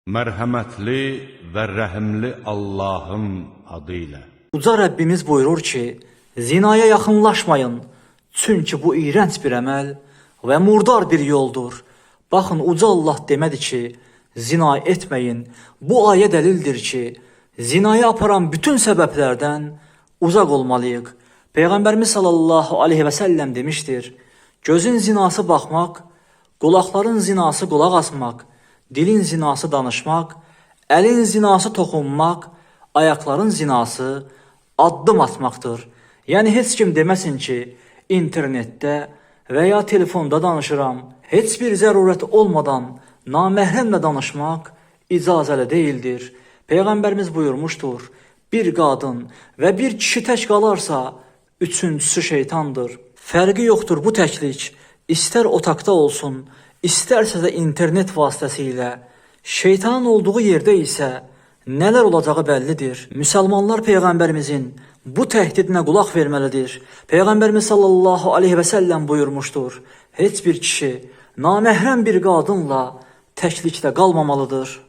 Mərhəmətli və rəhimli Allahın adıyla. Uca Rəbbimiz buyurur ki, zinaya yaxınlaşmayın, çünki bu iğrənc bir əməl və murdar bir yoldur. Baxın, uca Allah demədi ki, zina etməyin. Bu ayə dəlildir ki, zinaya aparan bütün səbəblərdən uzaq olmalıyıq. Peyğəmbərimiz sallallahu aleyhi və səlləm demişdir, gözün zinası baxmaq, qulaqların zinası qulaq asmaq, dilin zinası danışmaq, əlin zinası toxunmaq, ayaqların zinası addım atmaqdır. Yəni heç kim deməsin ki, internetdə və ya telefonda danışıram. Heç bir zərurət olmadan naməhrəmlə danışmaq icazəli deyildir. Peyğəmbərimiz buyurmuşdur, bir qadın və bir kişi tək qalarsa, üçüncüsü şeytandır. Fərqi yoxdur bu təklik, istər otaqda olsun, istərsə də internet vasitəsilə. Şeytanın olduğu yerdə isə nələr olacağı bəllidir. Müsəlmanlar Peyğəmbərimizin bu təhdidinə qulaq verməlidir. Peyğəmbərimiz sallallahu aleyhi və səlləm buyurmuşdur, heç bir kişi naməhrəm bir qadınla təklikdə qalmamalıdır.